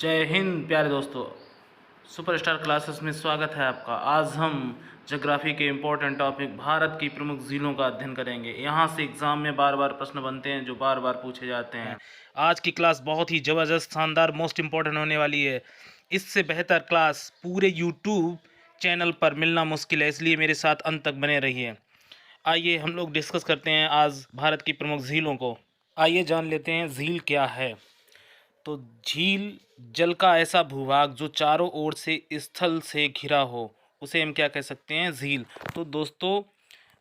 जय हिंद प्यारे दोस्तों। सुपरस्टार क्लासेस में स्वागत है आपका। आज हम ज्योग्राफी के इम्पोर्टेंट टॉपिक भारत की प्रमुख झीलों का अध्ययन करेंगे। यहाँ से एग्जाम में बार बार प्रश्न बनते हैं जो बार बार पूछे जाते हैं। आज की क्लास बहुत ही ज़बरदस्त, शानदार, मोस्ट इम्पोर्टेंट होने वाली है। इससे बेहतर क्लास पूरे यूट्यूब चैनल पर मिलना मुश्किल है, इसलिए मेरे साथ अंत तक बने रहिए। आइए हम लोग डिस्कस करते हैं आज भारत की प्रमुख झीलों को। आइए जान लेते हैं झील क्या है। तो झील जल का ऐसा भूभाग जो चारों ओर से स्थल से घिरा हो, उसे हम क्या कह सकते हैं? झील। तो दोस्तों,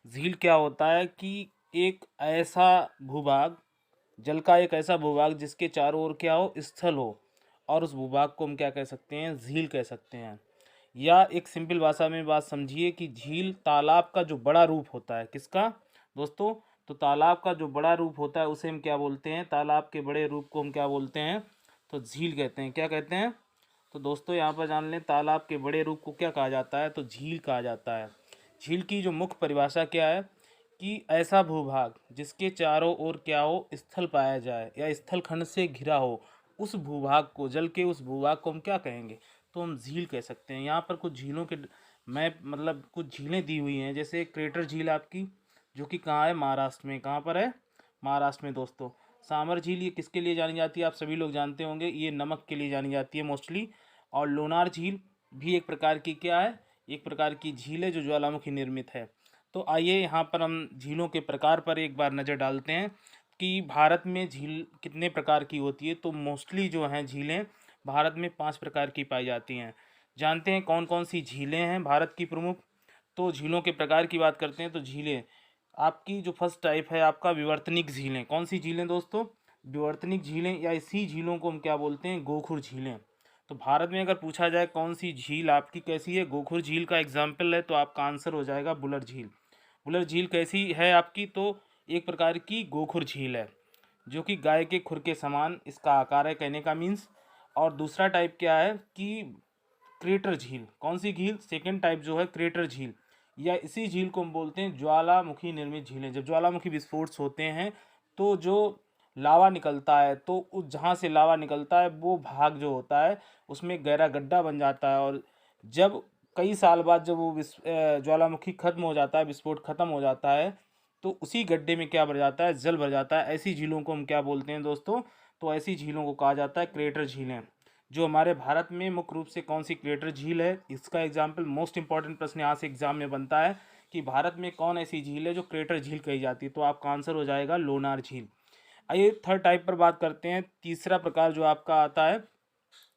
झील क्या होता है कि एक ऐसा भूभाग, जल का एक ऐसा भूभाग जिसके चारों ओर क्या हो? स्थल हो, और उस भूभाग को हम क्या कह सकते हैं? झील कह सकते हैं। या एक सिंपल भाषा में बात समझिए कि झील तालाब का जो बड़ा रूप होता है। किसका दोस्तों? तो तालाब का जो बड़ा रूप होता है उसे हम क्या बोलते हैं? तालाब के बड़े रूप को हम क्या बोलते हैं? तो झील कहते हैं। क्या कहते हैं? तो दोस्तों यहाँ पर जान लें, तालाब के बड़े रूप को क्या कहा जाता है? तो झील कहा जाता है। झील की जो मुख्य परिभाषा क्या है कि ऐसा भूभाग जिसके चारों ओर क्या हो? स्थल पाया जाए या स्थल खंड से घिरा हो, उस भूभाग को, जल के उस भूभाग को हम क्या कहेंगे? तो हम झील कह सकते हैं। यहाँ पर कुछ झीलों के मैप, मतलब कुछ झीलें दी हुई हैं। जैसे क्रेटर झील आपकी, जो कि कहाँ है? महाराष्ट्र में। कहाँ पर है? महाराष्ट्र में दोस्तों। सामर झील ये किसके लिए जानी जाती है? आप सभी लोग जानते होंगे, ये नमक के लिए जानी जाती है मोस्टली। और लोनार झील भी एक प्रकार की क्या है? एक प्रकार की झील है जो ज्वालामुखी निर्मित है। तो आइए यहाँ पर हम झीलों के प्रकार पर एक बार नज़र डालते हैं कि भारत में झील कितने प्रकार की होती है। तो मोस्टली जो हैं झीलें भारत में 5 प्रकार की पाई जाती हैं। जानते हैं कौन कौन सी झीलें हैं भारत की प्रमुख? तो झीलों के प्रकार की बात करते हैं तो झीलें आपकी जो फर्स्ट टाइप है आपका विवर्तनिक झीलें। कौन सी झीलें दोस्तों? विवर्तनिक झीलें, या इसी झीलों को हम क्या बोलते हैं? गोखुर झीलें। तो भारत में अगर पूछा जाए कौन सी झील आपकी कैसी है, गोखुर झील का एग्जाम्पल है, तो आपका आंसर हो जाएगा बुलर झील। बुलर झील कैसी है आपकी? तो एक प्रकार की गोखुर झील है, जो कि गाय के खुर के समान इसका आकार है, कहने का मीन्स। और दूसरा टाइप क्या है कि क्रेटर झील। कौन सी झील? सेकेंड टाइप जो है क्रेटर झील, या इसी झील को हम बोलते हैं ज्वालामुखी निर्मित झीलें। जब ज्वालामुखी विस्फोट होते हैं तो जो लावा निकलता है, तो उस जहाँ से लावा निकलता है वो भाग जो होता है उसमें गहरा गड्ढा बन जाता है। और जब कई साल बाद जब वो ज्वालामुखी खत्म हो जाता है, विस्फोट खत्म हो जाता है, तो उसी गड्ढे में क्या भर जाता है? जल भर जाता है। ऐसी झीलों को हम क्या बोलते हैं दोस्तों? तो ऐसी झीलों को कहा जाता है क्रेटर झीलें। जो हमारे भारत में मुख्य रूप से कौन सी क्रेटर झील है, इसका एग्जाम्पल, मोस्ट इंपॉर्टेंट प्रश्न यहाँ से एग्जाम में बनता है कि भारत में कौन ऐसी झील है जो क्रेटर झील कही जाती है? तो आपका आंसर हो जाएगा लोनार झील। आइए थर्ड टाइप पर बात करते हैं। तीसरा प्रकार जो आपका आता है,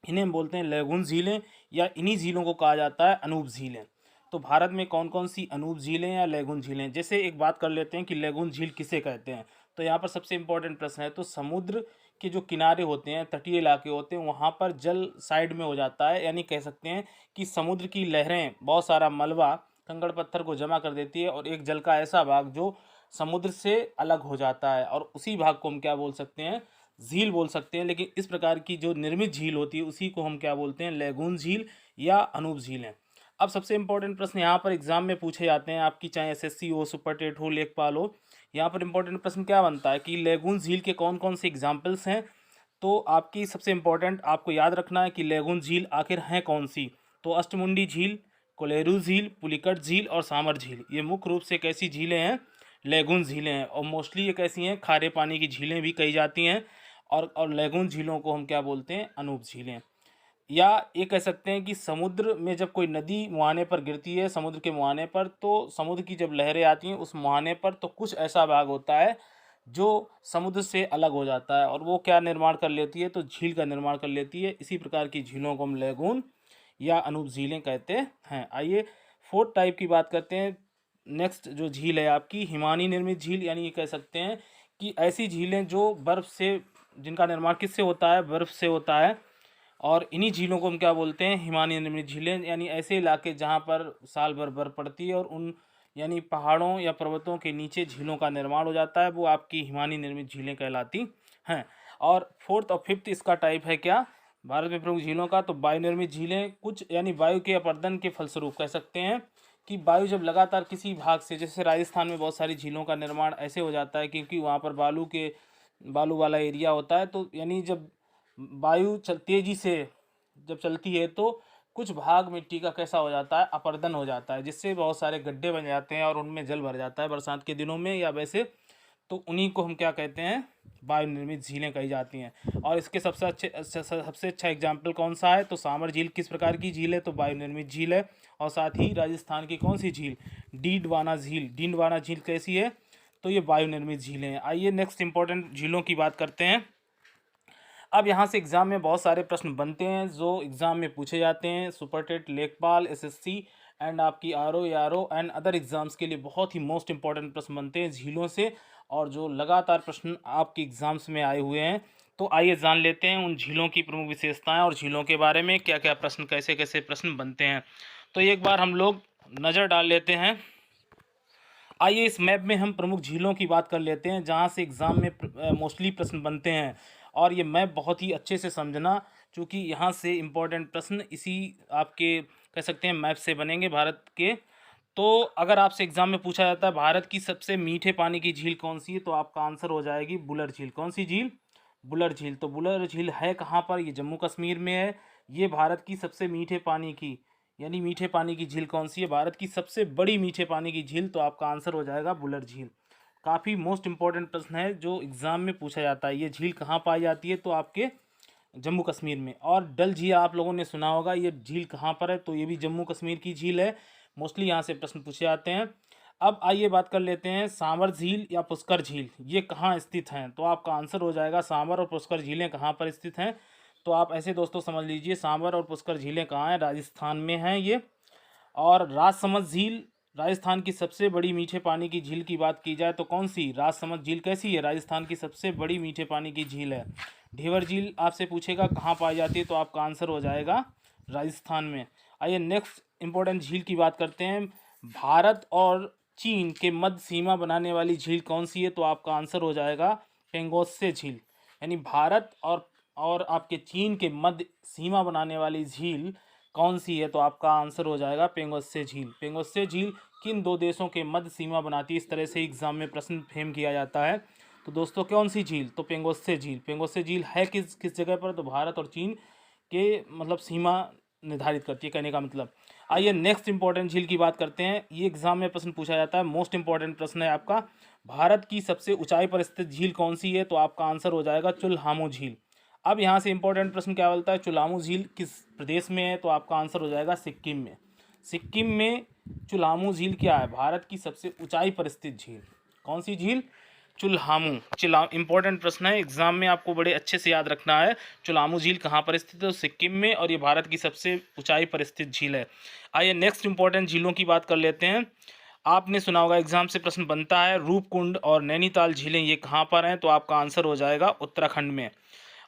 इन्हें हम बोलते हैं लैगून झीलें, या इन्हीं झीलों को कहा जाता है अनूप झीलें। तो भारत में कौन कौन सी अनूप झीलें या लैगून झीलें? जैसे एक बात कर लेते हैं कि लैगून झील किसे कहते हैं। तो यहाँ पर सबसे इंपॉर्टेंट प्रश्न है, तो समुद्र के जो किनारे होते हैं, तटीय इलाके होते हैं, वहाँ पर जल साइड में हो जाता है, यानी कह सकते हैं कि समुद्र की लहरें बहुत सारा मलबा, कंकड़ पत्थर को जमा कर देती है, और एक जल का ऐसा भाग जो समुद्र से अलग हो जाता है, और उसी भाग को हम क्या बोल सकते हैं? झील बोल सकते हैं। लेकिन इस प्रकार की जो निर्मित झील होती है उसी को हम क्या बोलते हैं? लैगून झील या अनूप झील है। अब सबसे इंपॉर्टेंट प्रश्न यहाँ पर एग्जाम में पूछे जाते हैं आपकी, चाहे एसएससी हो, सुपर टेट हो, लेखपाल हो। यहाँ पर इंपॉर्टेंट प्रश्न क्या बनता है कि लैगून झील के कौन कौन से एग्जाम्पल्स हैं। तो आपकी सबसे इंपॉर्टेंट आपको याद रखना है कि लैगून झील आखिर हैं कौन सी। तो अष्टमुंडी झील, कोलेरू झील, पुलिकट झील और सामर झील, ये मुख्य रूप से कैसी झीलें हैं? लैगून झीलें हैं। और मोस्टली ये कैसी हैं? खारे पानी की झीलें भी कही जाती हैं। और लैगून झीलों को हम क्या बोलते हैं? अनूप झीलें। या ये कह सकते हैं कि समुद्र में जब कोई नदी मुहाने पर गिरती है, समुद्र के मुहाने पर, तो समुद्र की जब लहरें आती हैं उस मुहाने पर, तो कुछ ऐसा भाग होता है जो समुद्र से अलग हो जाता है, और वो क्या निर्माण कर लेती है? तो झील का निर्माण कर लेती है। इसी प्रकार की झीलों को हम लैगून या अनूप झीलें कहते हैं। आइए फोर्थ टाइप की बात करते हैं। नेक्स्ट जो झील है आपकी हिमानी निर्मित झील, यानी ये कह सकते हैं कि ऐसी झीलें जो बर्फ़ से, जिनका निर्माण किससे होता है? बर्फ़ से होता है। और इन्हीं झीलों को हम क्या बोलते हैं? हिमानी निर्मित झीलें। यानी ऐसे इलाके जहाँ पर साल भर बर्फ़ पड़ती है और उन, यानी पहाड़ों या पर्वतों के नीचे झीलों का निर्माण हो जाता है, वो आपकी हिमानी निर्मित झीलें कहलाती हैं। और फोर्थ और फिफ्थ इसका टाइप है क्या भारत में प्रमुख झीलों का? तो वायु निर्मित झीलें, कुछ यानी वायु के अपर्दन के फलस्वरूप कह सकते हैं कि वायु जब लगातार किसी भाग से, जैसे राजस्थान में बहुत सारी झीलों का निर्माण ऐसे हो जाता है क्योंकि वहाँ पर बालू वाला एरिया होता है, तो यानी जब वायु तेजी से जब चलती है तो कुछ भाग मिट्टी का कैसा हो जाता है, अपर्दन हो जाता है, जिससे बहुत सारे गड्ढे बन जाते हैं और उनमें जल भर जाता है बरसात के दिनों में या वैसे। तो उन्हीं को हम क्या कहते हैं, वायु निर्मित झीलें कही जाती हैं। और इसके सबसे अच्छा एग्जाम्पल कौन सा है, तो सामर झील किस प्रकार की झील है, तो वायु निर्मित झील है। और साथ ही राजस्थान की कौन सी झील, डीडवाना झील, डीडवाना झील कैसी है, तो ये वायु निर्मित झीलें हैं। आइए नेक्स्ट इंपॉर्टेंट झीलों की बात करते हैं। अब यहाँ से एग्जाम में बहुत सारे प्रश्न बनते हैं जो एग्जाम में पूछे जाते हैं। सुपरटेट, लेखपाल, एसएससी एंड आपकी RO, RO and other exams के लिए बहुत ही मोस्ट इंपॉर्टेंट प्रश्न बनते हैं झीलों से, और जो लगातार प्रश्न आपके एग्जाम्स में आए हुए हैं। तो आइए जान लेते हैं उन झीलों की प्रमुख विशेषताएं और झीलों के बारे में क्या क्या प्रश्न, कैसे कैसे प्रश्न बनते हैं। तो एक बार हम लोग नज़र डाल लेते हैं। आइए इस मैप में हम प्रमुख झीलों की बात कर लेते हैं जहाँ से एग्ज़ाम में मोस्टली प्रश्न बनते हैं। और ये मैप बहुत ही अच्छे से समझना, क्योंकि यहाँ से इम्पोर्टेंट प्रश्न इसी आपके कह सकते हैं मैप से बनेंगे भारत के। तो अगर आपसे एग्ज़ाम में पूछा जाता है भारत की सबसे मीठे पानी की झील कौन सी है, तो आपका आंसर हो जाएगी बुलर झील। कौन सी झील, बुलर झील। तो बुलर झील है कहाँ पर, ये जम्मू कश्मीर में है। ये भारत की सबसे मीठे पानी की, यानी मीठे पानी की झील कौन सी है, भारत की सबसे बड़ी मीठे पानी की झील। तो आपका आंसर हो जाएगा बुलर झील। काफ़ी मोस्ट इंपॉर्टेंट प्रश्न है जो एग्ज़ाम में पूछा जाता है। ये झील कहाँ पाई जाती है, तो आपके जम्मू कश्मीर में। और डल झील आप लोगों ने सुना होगा, ये झील कहाँ पर है, तो ये भी जम्मू कश्मीर की झील है। मोस्टली यहाँ से प्रश्न पूछे जाते हैं। अब आइए बात कर लेते हैं सांवर झील या पुष्कर झील, ये कहाँ स्थित हैं। तो आपका आंसर हो जाएगा सांवर और पुष्कर झीलें कहाँ पर स्थित हैं। तो आप ऐसे दोस्तों समझ लीजिए, सांवर और पुष्कर झीलें कहाँ हैं, राजस्थान में हैं ये। और राजसमंद झील राजस्थान की सबसे बड़ी मीठे पानी की झील की बात की जाए तो कौन सी, राजसमंद झील कैसी है, राजस्थान की सबसे बड़ी मीठे पानी की झील है। ढेवर झील आपसे पूछेगा कहाँ पाई जाती है, तो आपका आंसर हो जाएगा राजस्थान में। आइए नेक्स्ट इंपॉर्टेंट झील की बात करते हैं। भारत और चीन के मध्य सीमा बनाने वाली झील कौन सी है, तो आपका आंसर हो जाएगा पेंगोत्से झील। यानी भारत और आपके चीन के मध्य सीमा बनाने वाली झील कौन सी है, तो आपका आंसर हो जाएगा पेंगोत्से झील। पेंगोत्से झील किन दो देशों के मध्य सीमा बनाती है, इस तरह से एग्जाम में प्रश्न फ्रेम किया जाता है। तो दोस्तों कौन सी झील, तो पेंगोत्से झील। पेंगोत्से झील है किस किस जगह पर, तो भारत और चीन के मतलब सीमा निर्धारित करती है, कहने का मतलब। आइए नेक्स्ट इंपॉर्टेंट झील की बात करते हैं। ये एग्जाम में प्रश्न पूछा जाता है, मोस्ट इंपॉर्टेंट प्रश्न है आपका। भारत की सबसे ऊंचाई पर स्थित झील कौन सी है, तो आपका आंसर हो जाएगा चुल्हामू झील। अब यहाँ से इंपॉर्टेंट प्रश्न क्या बोलता है, चुल्हामू झील किस प्रदेश में है, तो आपका आंसर हो जाएगा सिक्किम में। सिक्किम में चुल्हामू झील क्या है, भारत की सबसे ऊंचाई पर स्थित झील। कौन सी झील, चुल्हामू। इंपॉर्टेंट प्रश्न है, एग्जाम में आपको बड़े अच्छे से याद रखना है। चुल्हामू झील कहाँ पर स्थित है, तो सिक्किम में, और ये भारत की सबसे ऊंचाई पर स्थित झील है। आइए नेक्स्ट इंपॉर्टेंट झीलों की बात कर लेते हैं। आपने सुना होगा एग्जाम से प्रश्न बनता है, रूपकुंड और नैनीताल झीलें ये कहाँ पर हैं, तो आपका आंसर हो जाएगा उत्तराखंड में।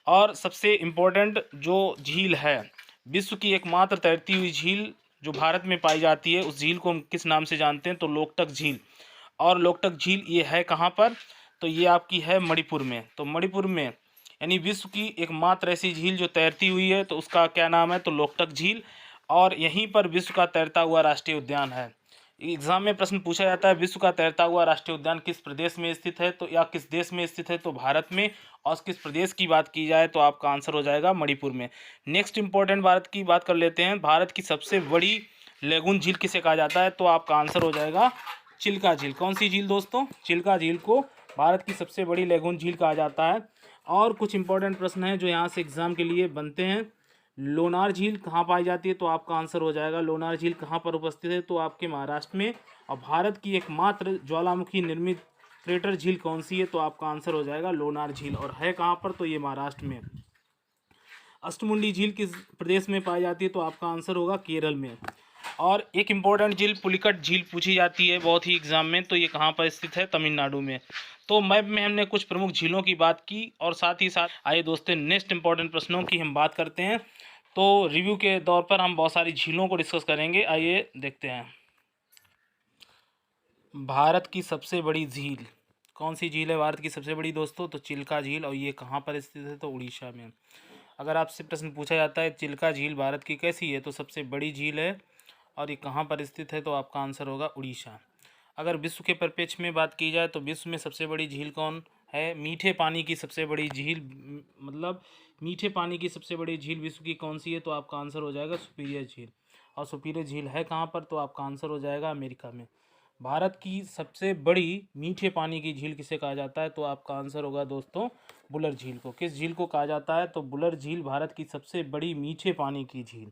और सबसे इम्पोर्टेंट जो झील है, विश्व की एकमात्र तैरती हुई झील जो भारत में पाई जाती है, उस झील को हम किस नाम से जानते हैं, तो लोकटक झील। और लोकटक झील ये है कहाँ पर, तो ये आपकी है मणिपुर में। तो मणिपुर में यानी विश्व की एकमात्र ऐसी झील जो तैरती हुई है, तो उसका क्या नाम है, तो लोकटक झील। और यहीं पर विश्व का तैरता हुआ राष्ट्रीय उद्यान है। एग्जाम में प्रश्न पूछा जाता है, विश्व का तैरता हुआ राष्ट्रीय उद्यान किस प्रदेश में स्थित है, तो या किस देश में स्थित है, तो भारत में। और किस प्रदेश की बात की जाए तो आपका आंसर हो जाएगा मणिपुर में। नेक्स्ट इंपॉर्टेंट भारत की बात कर लेते हैं। भारत की सबसे बड़ी लेगून झील किसे कहा जाता है, तो आपका आंसर हो जाएगा चिल्का झील। कौन सी झील दोस्तों, चिल्का झील को भारत की सबसे बड़ी लेगून झील कहा जाता है। और कुछ इंपॉर्टेंट प्रश्न हैं जो यहाँ से एग्जाम के लिए बनते हैं। लोनार झील कहाँ पाई जाती है, तो आपका आंसर हो जाएगा लोनार झील कहाँ पर उपस्थित है, तो आपके महाराष्ट्र में। और भारत की एकमात्र ज्वालामुखी निर्मित क्रेटर झील कौन सी है, तो आपका आंसर हो जाएगा लोनार झील। और है कहाँ पर, तो ये महाराष्ट्र में। अष्टमुंडी झील किस प्रदेश में पाई जाती है, तो आपका आंसर होगा केरल में। और एक इम्पॉर्टेंट झील पुलिकट झील पूछी जाती है बहुत ही एग्जाम में, तो ये कहाँ पर स्थित है, तमिलनाडु में। तो मैप में हमने कुछ प्रमुख झीलों की बात की, और साथ ही साथ आइए दोस्तों नेक्स्ट इंपॉर्टेंट प्रश्नों की हम बात करते हैं। तो रिव्यू के दौर पर हम बहुत सारी झीलों को डिस्कस करेंगे। आइए देखते हैं। भारत की सबसे बड़ी झील कौन सी झील है, भारत की सबसे बड़ी दोस्तों, तो चिल्का झील। और ये कहाँ पर स्थित है, तो उड़ीसा में। अगर आपसे प्रश्न पूछा जाता है चिल्का झील भारत की कैसी है, तो सबसे बड़ी झील है, और ये कहाँ पर स्थित है, तो आपका आंसर होगा उड़ीसा। अगर विश्व के परिप्रेक्ष्य में बात की जाए तो विश्व में सबसे बड़ी झील कौन है मीठे पानी की सबसे बड़ी झील, मतलब मीठे पानी की सबसे बड़ी झील विश्व की कौन सी है? तो आपका आंसर हो जाएगा सुपीरियर झील। और सुपीरियर झील है कहाँ पर? तो आपका आंसर हो जाएगा अमेरिका में। भारत की सबसे बड़ी मीठे पानी की झील किसे कहा जाता है? तो आपका आंसर होगा दोस्तों बुलर झील को। किस झील को कहा जाता है? तो बुलर झील भारत की सबसे बड़ी मीठे पानी की झील।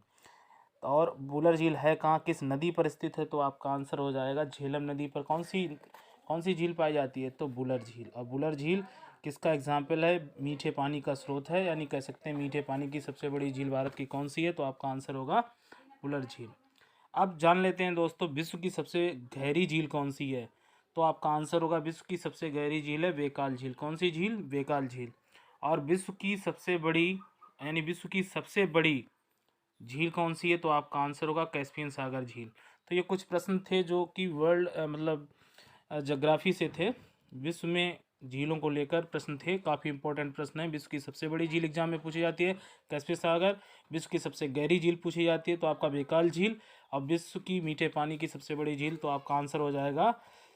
और बुलर झील है कहाँ, किस नदी पर स्थित है? तो आपका आंसर हो जाएगा झेलम नदी पर। कौन सी झील पाई जाती है? तो बुलर झील। और बुलर झील किसका एग्जाम्पल है? मीठे पानी का स्रोत है, यानी कह सकते हैं मीठे पानी की सबसे बड़ी झील भारत की कौन सी है? तो आपका आंसर होगा बुलर झील। अब जान लेते हैं दोस्तों विश्व की सबसे गहरी झील कौन सी है? तो आपका आंसर होगा विश्व की सबसे गहरी झील है बेकाल झील। कौन सी झील? बेकाल झील। और विश्व की सबसे बड़ी, यानी विश्व की सबसे बड़ी झील कौन सी है? तो आपका आंसर होगा कैस्पियन सागर झील। तो ये कुछ प्रश्न थे जो कि वर्ल्ड मतलब ज्योग्राफी से थे। विश्व में झीलों को लेकर प्रश्न थे, काफ़ी इंपॉर्टेंट प्रश्न है। विश्व की सबसे बड़ी झील एग्जाम में पूछी जाती है कैस्पियन सागर। विश्व की सबसे गहरी झील पूछी जाती है तो आपका बेकाल झील। और विश्व की मीठे पानी की सबसे बड़ी झील तो आपका आंसर हो जाएगा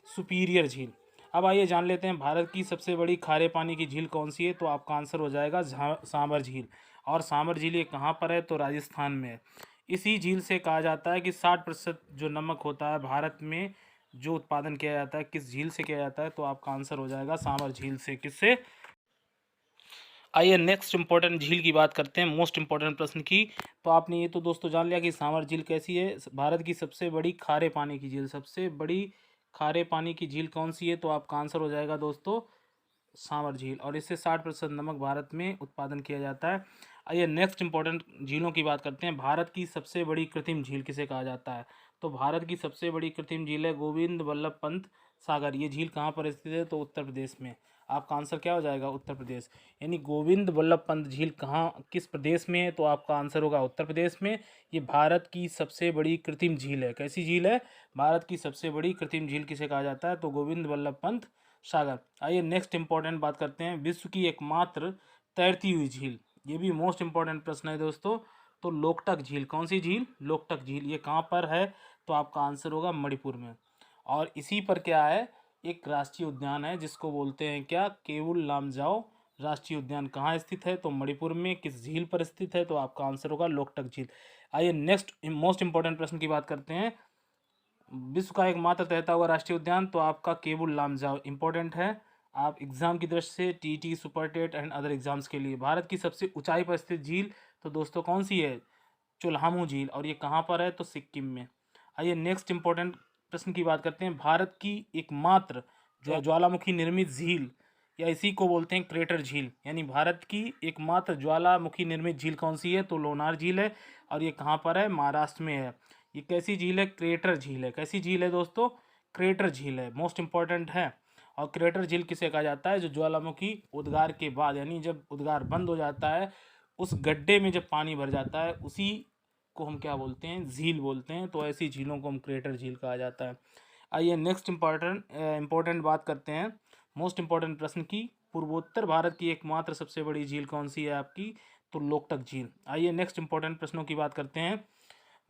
सुपीरियर झील। अब आइए जान लेते हैं भारत की सबसे बड़ी खारे पानी की झील कौन सी है? तो आपका आंसर हो जाएगा सांबर झील। और सांबर झील ये कहाँ पर है? तो राजस्थान में है। इसी झील से कहा जाता है कि 60% जो नमक होता है भारत में जो उत्पादन किया जाता है किस झील से किया जाता है? तो आपका आंसर हो जाएगा सांबर झील से। किससे? आइए नेक्स्ट इंपॉर्टेंट झील की बात करते हैं, मोस्ट इंपॉर्टेंट प्रश्न की। तो आपने ये तो दोस्तों जान लिया कि सांवर झील कैसी है। भारत की सबसे बड़ी खारे पानी की झील, सबसे बड़ी खारे पानी की झील कौन सी है? तो आपका आंसर हो जाएगा दोस्तों सांवर झील। और इससे 60% नमक भारत में उत्पादन किया जाता है। आइए नेक्स्ट इंपॉर्टेंट झीलों की बात करते हैं। भारत की सबसे बड़ी कृत्रिम झील किसे कहा जाता है? तो भारत की सबसे बड़ी कृत्रिम झील है गोविंद वल्लभ पंत सागर। ये झील कहाँ पर स्थित है? तो उत्तर प्रदेश में। आपका आंसर क्या हो जाएगा? उत्तर प्रदेश। यानी गोविंद वल्लभ पंत झील कहाँ, किस प्रदेश में है? तो आपका आंसर होगा उत्तर प्रदेश में। ये भारत की सबसे बड़ी कृत्रिम झील है। कैसी झील है? भारत की सबसे बड़ी कृत्रिम झील किसे कहा जाता है? तो गोविंद वल्लभ पंत सागर। आइए नेक्स्ट इंपॉर्टेंट बात करते हैं, विश्व की एकमात्र तैरती हुई झील। ये भी मोस्ट इंपॉर्टेंट प्रश्न है दोस्तों। तो लोकटक झील, कौन सी झील? लोकटक झील। ये कहाँ पर है? तो आपका आंसर होगा मणिपुर में। और इसी पर क्या है, एक राष्ट्रीय उद्यान है जिसको बोलते हैं क्या? केवुल लामजाओ राष्ट्रीय उद्यान। कहाँ स्थित है? तो मणिपुर में। किस झील पर स्थित है? तो आपका आंसर होगा लोकटक झील। आइए नेक्स्ट मोस्ट इंपॉर्टेंट प्रश्न की बात करते हैं, विश्व का एकमात्र तैरता हुआ राष्ट्रीय उद्यान। तो आपका केबुल लामजाओ इंपॉर्टेंट है आप एग्जाम की दृष्टि से, टीटी, super TET and other exams के लिए। भारत की सबसे ऊंचाई पर स्थित झील तो दोस्तों कौन सी है? चुल्हामू झील। और ये कहाँ पर है? तो सिक्किम में। आइए नेक्स्ट इंपॉर्टेंट प्रश्न की बात करते हैं, भारत की एकमात्र ज्वालामुखी निर्मित झील, या इसी को बोलते हैं क्रेटर झील, यानी भारत की एकमात्र ज्वालामुखी निर्मित झील कौन सी है? तो लोनार झील है। और ये कहाँ पर है? महाराष्ट्र में है। ये कैसी झील है? क्रेटर झील है। कैसी झील है दोस्तों? क्रेटर झील है, मोस्ट इंपॉर्टेंट है। और क्रेटर झील किसे कहा जाता है? जो ज्वालामुखी उद्गार के बाद, यानी जब उद्गार बंद हो जाता है, उस गड्ढे में जब पानी भर जाता है, उसी को हम क्या बोलते हैं? झील बोलते हैं। तो ऐसी झीलों को हम क्रेटर झील कहा जाता है। आइए नेक्स्ट इंपॉर्टेंट बात करते हैं, मोस्ट इंपॉर्टेंट प्रश्न की। पूर्वोत्तर भारत की एकमात्र सबसे बड़ी झील कौन सी है आपकी? तो लोकटक झील। आइए नेक्स्ट इंपॉर्टेंट प्रश्नों की बात करते हैं,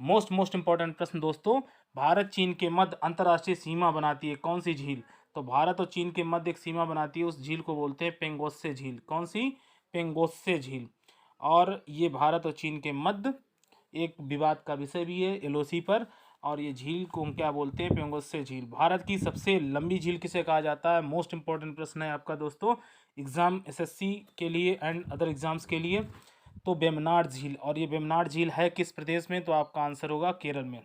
मोस्ट इंपॉर्टेंट प्रश्न दोस्तों, भारत चीन के मध्य अंतर्राष्ट्रीय सीमा बनाती है कौन सी झील? तो भारत और चीन के मध्य एक सीमा बनाती है, उस झील को बोलते हैं पेंगोत्से झील। कौन सी? पेंगोत्से झील। और ये भारत और चीन के मध्य एक विवाद का विषय भी है एलओसी पर। और ये झील को हम क्या बोलते हैं? पेंगोत्से झील। भारत की सबसे लंबी झील किसे कहा जाता है? मोस्ट इंपॉर्टेंट प्रश्न है आपका दोस्तों, एग्जाम एसएससी के लिए एंड अदर एग्जाम्स के लिए। तो वेम्बनाड झील। और ये वेम्बनाड झील है किस प्रदेश में? तो आपका आंसर होगा केरल में।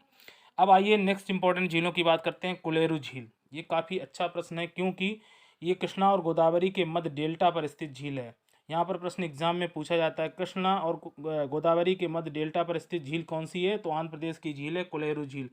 अब आइए नेक्स्ट इंपॉर्टेंट झीलों की बात करते हैं, कोलेरू झील। ये काफ़ी अच्छा प्रश्न है क्योंकि ये कृष्णा और गोदावरी के मध्य डेल्टा पर स्थित झील है। यहाँ पर प्रश्न एग्जाम में पूछा जाता है, कृष्णा और गोदावरी के मध्य डेल्टा पर स्थित झील कौन सी है? तो आंध्र प्रदेश की झील है कोलेरू झील।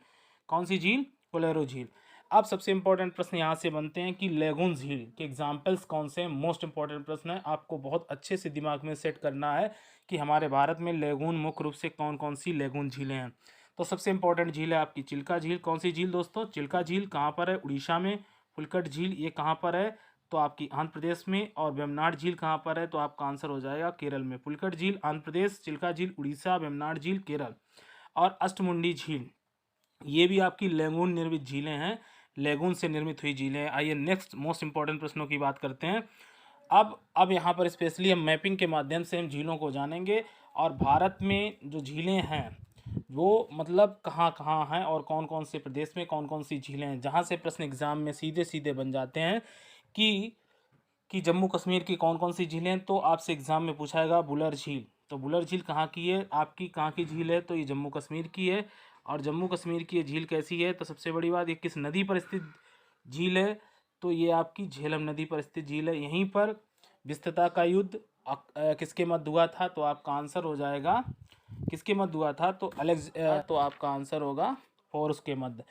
कौन सी झील? कोलेरू झील। अब सबसे इंपॉर्टेंट प्रश्न यहाँ से बनते हैं कि लेगून झील के एग्जाम्पल्स कौन से हैं। मोस्ट इंपॉर्टेंट प्रश्न है, आपको बहुत अच्छे से दिमाग में सेट करना है कि हमारे भारत में लेगून मुख्य रूप से कौन कौन सी लेगून झीलें हैं। तो सबसे इंपॉर्टेंट झील है आपकी चिल्का झील। कौन सी झील दोस्तों? चिल्का झील। कहाँ पर है? उड़ीसा में। फुलकट झील ये कहाँ पर है? तो आपकी आंध्र प्रदेश में। और वेम्बनाड झील कहाँ पर है? तो आपका आंसर हो जाएगा केरल में। फुलकट झील आंध्र प्रदेश, चिल्का झील उड़ीसा, वेम्बनाड झील केरल। और अष्टमुंडी झील ये भी आपकी लेगून निर्मित झीलें हैं, लेगून से निर्मित हुई झीलें हैं। आइए नेक्स्ट मोस्ट इंपॉर्टेंट प्रश्नों की बात करते हैं, अब यहाँ पर स्पेशली हम मैपिंग के माध्यम से हम झीलों को जानेंगे, और भारत में जो झीलें हैं वो मतलब कहाँ कहाँ हैं और कौन कौन से प्रदेश में कौन कौन सी झीलें हैं, जहाँ से प्रश्न एग्जाम में सीधे सीधे बन जाते हैं कि जम्मू कश्मीर की कौन कौन सी झीलें हैं। तो आपसे एग्जाम में पूछा जाएगा बुलर झील, तो बुलर झील कहाँ की है, आपकी कहाँ की झील है, तो ये जम्मू कश्मीर की है। और जम्मू कश्मीर की ये झील कैसी है, तो सबसे बड़ी बात ये किस नदी पर स्थित झील है, तो ये आपकी झेलम नदी पर स्थित झील है। यहीं पर विस्तृता का युद्ध किसके मध्य हुआ था, तो आपका आंसर हो जाएगा किसके मध्य हुआ था, तो तो आपका आंसर होगा पोरस के मध्य।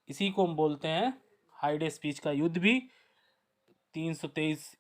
इसी को हम बोलते हैं हाइडे स्पीच का युद्ध भी 323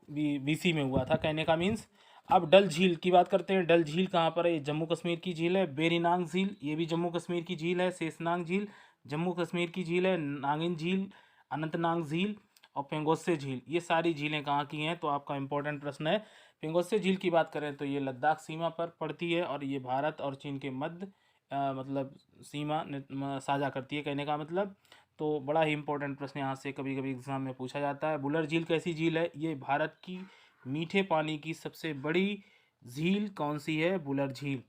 बीसी में हुआ था, कहने का मीन्स। अब डल झील की बात करते हैं। डल झील कहाँ पर है, ये जम्मू कश्मीर की झील है। बेरीनांग झील ये भी जम्मू कश्मीर की झील है। शेषनाग झील जम्मू कश्मीर की झील है। नागिन झील, अनंतनाग झील और पेंगोस्से झील, ये सारी झीलें कहाँ की हैं, तो आपका इंपॉर्टेंट प्रश्न है। पेंगोस्से झील की बात करें तो ये लद्दाख सीमा पर पड़ती है, और ये भारत और चीन के मध्य मतलब सीमा साझा करती है, कहने का मतलब। तो बड़ा ही इंपॉर्टेंट प्रश्न यहाँ से कभी कभी एग्जाम में पूछा जाता है। बुलर झील कैसी झील है, ये भारत की मीठे पानी की सबसे बड़ी झील कौन सी है, बुलर झील।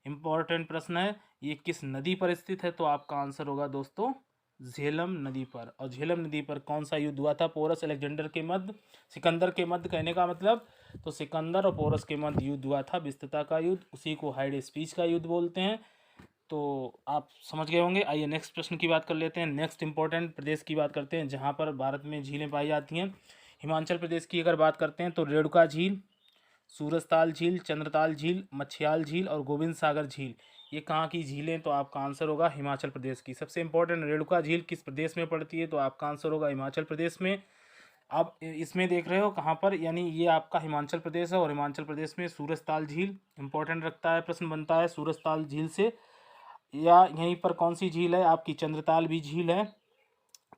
इंपॉर्टेंट प्रश्न है, ये किस नदी पर स्थित है, तो आपका आंसर होगा दोस्तों झेलम नदी पर। और झेलम नदी पर कौन सा युद्ध हुआ था, पोरस अलेक्जेंडर के मध्य, सिकंदर के मध्य, कहने का मतलब। तो सिकंदर और पोरस के मध्य युद्ध हुआ था, विस्तृता का युद्ध, उसी को हाइडे स्पीच का युद्ध बोलते हैं। तो आप समझ गए होंगे। आइए नेक्स्ट प्रश्न की बात कर लेते हैं। नेक्स्ट इंपॉर्टेंट प्रदेश की बात करते हैं जहाँ पर भारत में झीलें पाई जाती हैं। हिमाचल प्रदेश की अगर बात करते हैं तो रेणुका झील, सूरजताल झील, चंद्रताल झील, मछियाल झील और गोविंद सागर झील, ये कहाँ की झीलें, तो आपका आंसर होगा हिमाचल प्रदेश की। सबसे इंपॉर्टेंट, रेणुका झील किस प्रदेश में पड़ती है, तो आपका आंसर होगा हिमाचल प्रदेश में। आप इसमें देख रहे हो कहाँ पर, यानी ये आपका हिमाचल प्रदेश है, और हिमाचल प्रदेश में सूरजताल झील इंपॉर्टेंट रखता है, प्रश्न बनता है सूरजताल झील से। या यहीं पर कौन सी झील है आपकी, चंद्रताल भी झील है।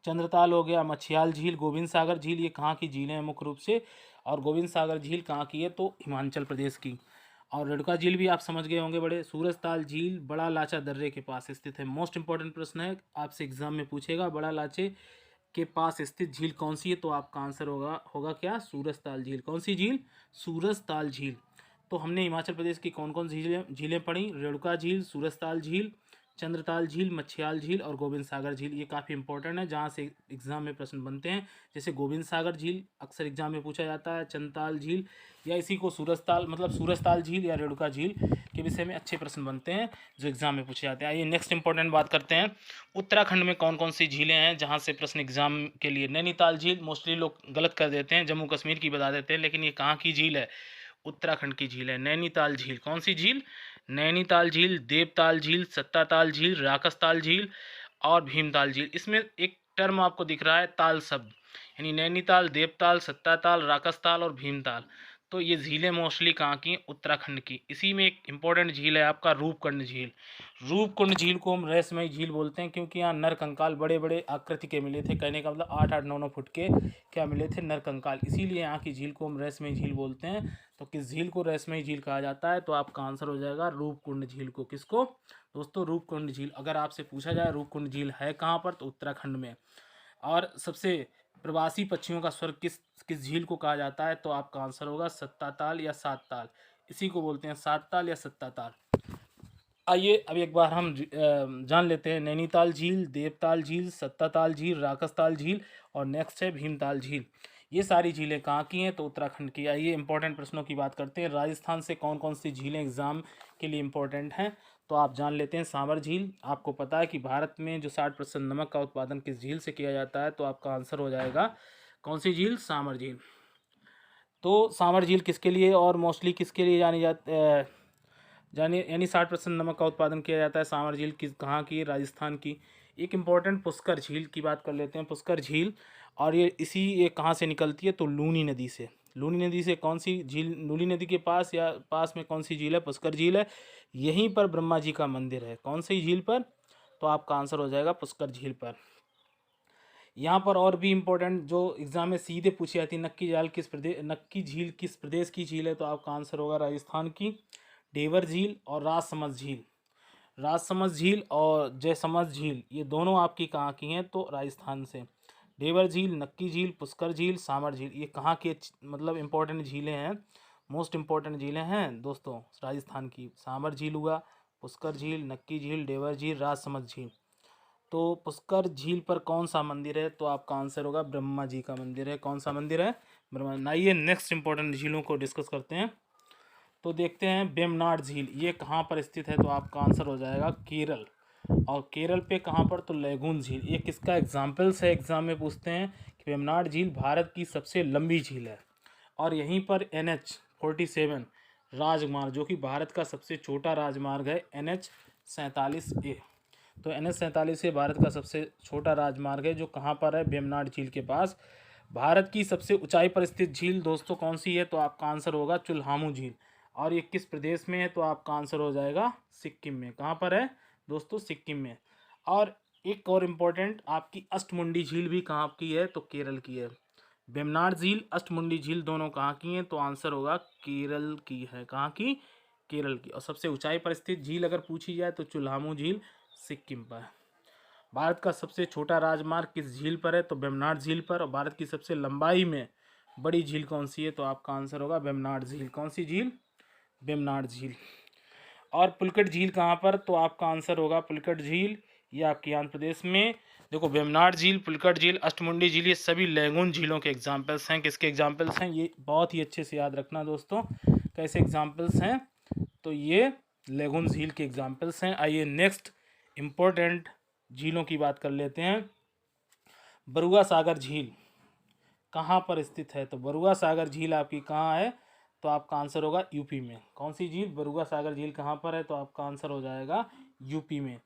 चंद्रताल हो गया, मछियाल झील, गोविंद सागर झील, ये कहाँ की झीलें हैं मुख्य रूप से। और गोविंद सागर झील कहाँ की है, तो हिमाचल प्रदेश की। और रेणुका झील भी आप समझ गए होंगे बड़े। सूरजताल झील बड़ा लाचा दर्रे के पास स्थित है। मोस्ट इंपॉर्टेंट प्रश्न है, आपसे एग्जाम में पूछेगा बड़ा लाचे के पास स्थित झील कौन सी है, तो आपका आंसर होगा होगा क्या, सूरजताल झील। कौन सी झील, सूरजताल झील। तो हमने हिमाचल प्रदेश की कौन कौन सी झीलें पढ़ी, रेणुका झील, सूरजताल झील, चंद्रताल झील, मछियाल झील और गोविंद सागर झील। ये काफ़ी इंपॉर्टेंट है, जहाँ से एग्जाम में प्रश्न बनते हैं। जैसे गोविंद सागर झील अक्सर एग्जाम में पूछा जाता है, चंद्रताल झील या इसी को सूरजताल मतलब सूरजताल झील या रेणुका झील के विषय में अच्छे प्रश्न बनते हैं जो एग्जाम में पूछे जाते हैं। आइए नेक्स्ट इंपॉर्टेंट बात करते हैं। उत्तराखंड में कौन कौन सी झीलें हैं जहाँ से प्रश्न एग्जाम के लिए, नैनीताल झील मोस्टली लोग गलत कर देते हैं, जम्मू कश्मीर की बता देते हैं, लेकिन ये कहाँ की झील है, उत्तराखंड की झील है नैनीताल झील। कौन सी झील, नैनीताल झील, देवताल झील, सत्ताताल झील, राकसताल झील और भीमताल झील। इसमें एक टर्म आपको दिख रहा है ताल शब्द, यानी नैनीताल, देवताल, सत्ताताल, राकसताल और भीमताल। तो ये झीलें मोस्टली कहाँ की, उत्तराखंड की। इसी में एक इंपॉर्टेंट झील है आपका रूपकुंड झील। रूपकुंड झील को हम रहस्यमयी झील बोलते हैं, क्योंकि यहाँ नर कंकाल बड़े बड़े आकृति के मिले थे, कहने का मतलब 8-8, 9-9 फुट के क्या मिले थे, नर कंकाल। इसीलिए यहाँ की झील को हम रहस्यमयी झील बोलते हैं। तो किस झील को रहस्यमयी झील कहा जाता है, तो आपका आंसर हो जाएगा रूपकुंड झील को। किसको दोस्तों, रूपकुंड झील। अगर आपसे पूछा जाए रूपकुंड झील है कहाँ पर, तो उत्तराखंड में। और सबसे प्रवासी पक्षियों का स्वर्ग किस किस झील को कहा जाता है, तो आपका आंसर होगा सत्ताताल या सात ताल। इसी को बोलते हैं सात ताल या सत्ताताल। आइए अब एक बार हम जान लेते हैं नैनीताल झील, देवताल झील, सत्ताताल झील, राकसताल झील और नेक्स्ट है भीमताल झील। ये सारी झीलें कहाँ की हैं, तो उत्तराखंड की। आइए इंपॉर्टेंट प्रश्नों की बात करते हैं। राजस्थान से कौन कौन सी झीलें एग्जाम के लिए इंपॉर्टेंट हैं, तो आप जान लेते हैं। सांवर झील, आपको पता है कि भारत में जो 60% नमक का उत्पादन किस झील से किया जाता है, तो आपका आंसर हो जाएगा कौन सी झील, सांवर झील। तो सांवर झील किसके लिए और मोस्टली किसके लिए जानी जानी यानी 60% नमक का उत्पादन किया जाता है। सांवर झील किस कहाँ की, राजस्थान की। एक इम्पॉर्टेंट पुष्कर झील की बात कर लेते हैं। पुष्कर झील, और ये कहाँ से निकलती है, तो लूनी नदी से। लूनी नदी से कौन सी झील, लूनी नदी के पास या पास में कौन सी झील है, पुष्कर झील है। यहीं पर ब्रह्मा जी का मंदिर है। कौन सी झील पर, तो आपका आंसर हो जाएगा पुष्कर झील पर। यहाँ पर और भी इम्पोर्टेंट जो एग्जाम में सीधे पूछी जाती है, नक्की झील किस प्रदेश की झील है, तो आपका आंसर होगा राजस्थान की। डेवर झील और राजसमंद झील, राजसमंद झील और जयसमंद झील, ये दोनों आपकी कहाँ की हैं, तो राजस्थान से। देवर झील, नक्की झील, पुष्कर झील, सामर झील, ये कहाँ के मतलब इम्पोर्टेंट झीलें हैं, मोस्ट इम्पोर्टेंट झीलें हैं दोस्तों राजस्थान की। सामर झील हुआ, पुष्कर झील, नक्की झील, देवर झील, राजसमंद झील। तो पुष्कर झील पर कौन सा मंदिर है, तो आपका आंसर होगा ब्रह्मा जी का मंदिर है। कौन सा मंदिर है, ब्रह्मा। आइए नेक्स्ट इंपॉर्टेंट झीलों को डिस्कस करते हैं। तो देखते हैं वेम्बनाड झील, ये कहाँ पर स्थित है, तो आपका आंसर हो जाएगा केरल। और केरल पे कहाँ पर, तो लेगून झील। ये किसका एग्जाम्पल्स है, एग्जाम में पूछते हैं कि वेम्बनाड झील भारत की सबसे लंबी झील है। और यहीं पर NH-47 राजमार्ग, जो कि भारत का सबसे छोटा राजमार्ग है, NH-47A। तो NH-47 भारत का सबसे छोटा राजमार्ग है, जो कहाँ पर है, वेम्बनाड झील के पास। भारत की सबसे ऊंचाई पर स्थित झील दोस्तों कौन सी है, तो आपका आंसर होगा चुल्हामू झील। और ये किस प्रदेश में है, तो आपका आंसर हो जाएगा सिक्किम में। कहाँ पर है दोस्तों, सिक्किम में। और एक और इम्पोर्टेंट, आपकी अष्टमुंडी झील भी कहाँ की है, तो केरल की है। वेम्बनाड झील, अष्टमुंडी झील दोनों कहाँ की हैं, तो आंसर होगा केरल की है। कहाँ की, केरल की। और सबसे ऊंचाई पर स्थित झील अगर पूछी जाए तो चुल्हामू झील सिक्किम पर। भारत का सबसे छोटा राजमार्ग किस झील पर है, तो वेम्बनाड झील पर। और भारत की सबसे लंबाई में बड़ी झील कौन सी है, तो आपका आंसर होगा वेम्बनाड झील। कौन सी झील, वेम्बनाड झील। और पुलकट झील कहाँ पर, तो आपका आंसर होगा पुलकट झील, ये आपके आंध्र प्रदेश में। देखो वेम्बनाड झील, पुलकट झील, अष्टमुंडी झील, ये सभी लैगून झीलों के एग्जाम्पल्स हैं। किसके एग्जाम्पल्स हैं, ये बहुत ही अच्छे से याद रखना दोस्तों, कैसे एग्जाम्पल्स हैं, तो ये लैगून झील के एग्जाम्पल्स हैं। आइए नेक्स्ट इम्पोर्टेंट झीलों की बात कर लेते हैं। बरुआ सागर झील कहाँ पर स्थित है, तो बरुआ सागर झील आपकी कहाँ है, तो आपका आंसर होगा यूपी में। कौन सी झील, बरुआ सागर झील कहाँ पर है, तो आपका आंसर हो जाएगा यूपी में।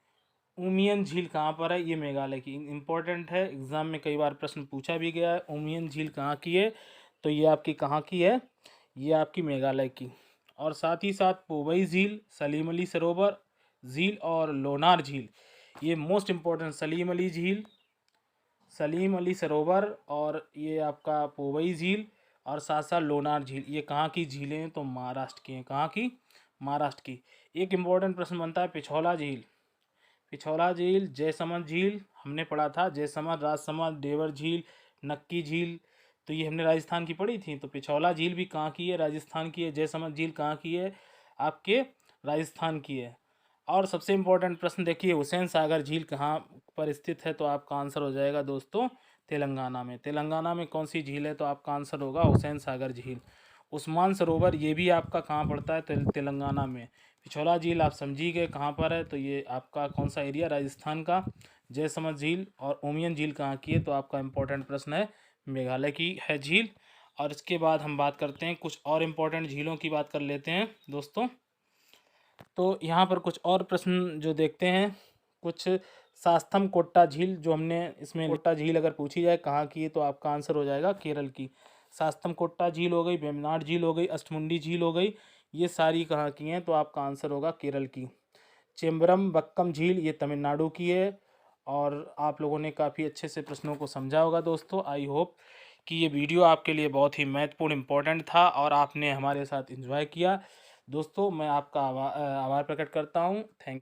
उमियम झील कहाँ पर है, ये मेघालय की। इंपॉर्टेंट है, एग्जाम में कई बार प्रश्न पूछा भी गया है। उमियम झील कहाँ की है, तो ये आपकी कहाँ की है, ये आपकी मेघालय की। और साथ ही साथ पोवई झील, सलीम अली सरोवर झील और लोनार झील, ये मोस्ट इम्पोर्टेंट। सलीम अली सरोवर और ये आपका पोवई झील और साथ साथ लोनार झील, ये कहाँ की झीलें हैं, तो महाराष्ट्र की हैं। कहाँ की, महाराष्ट्र की। एक इम्पोर्टेंट प्रश्न बनता है पिछौला झील। पिछौला झील, जयसमंद झील हमने पढ़ा था, जयसमंद, राजसमंद, देवर झील, नक्की झील, तो ये हमने राजस्थान की पढ़ी थी। तो पिछौला झील भी कहाँ की है, राजस्थान की है। जयसमंद झील कहाँ की है, आपके राजस्थान की है। और सबसे इम्पोर्टेंट प्रश्न देखिए, हुसैन सागर झील कहाँ पर स्थित है, तो आपका आंसर हो जाएगा दोस्तों तेलंगाना में। तेलंगाना में कौन सी झील है, तो आपका आंसर होगा हुसैन सागर झील। उस्मान सरोवर ये भी आपका कहाँ पड़ता है, तेलंगाना में। पिछौला झील आप समझी गए कहाँ पर है, तो ये आपका कौन सा एरिया, राजस्थान का। जयसमंद झील और उमियम झील कहाँ की है, तो आपका इंपॉर्टेंट प्रश्न है, मेघालय की है झील। और इसके बाद हम बात करते हैं कुछ और इम्पोर्टेंट झीलों की बात कर लेते हैं दोस्तों। तो यहाँ पर कुछ और प्रश्न जो देखते हैं, कुछ सास्थम कोट्टा झील, जो हमने इसमें कोट्टा झील अगर पूछी जाए कहाँ की है, तो आपका आंसर हो जाएगा केरल की। सास्थम कोट्टा झील हो गई, वेम्बनाड झील हो गई, अष्टमुंडी झील हो गई, ये सारी कहाँ की हैं, तो आपका आंसर होगा केरल की। चेम्बरम बक्कम झील ये तमिलनाडु की है। और आप लोगों ने काफ़ी अच्छे से प्रश्नों को समझा होगा दोस्तों। आई होप कि ये वीडियो आपके लिए बहुत ही महत्वपूर्ण इम्पोर्टेंट था और आपने हमारे साथ एंजॉय किया। दोस्तों मैं आपका आभार प्रकट करता हूँ। थैंक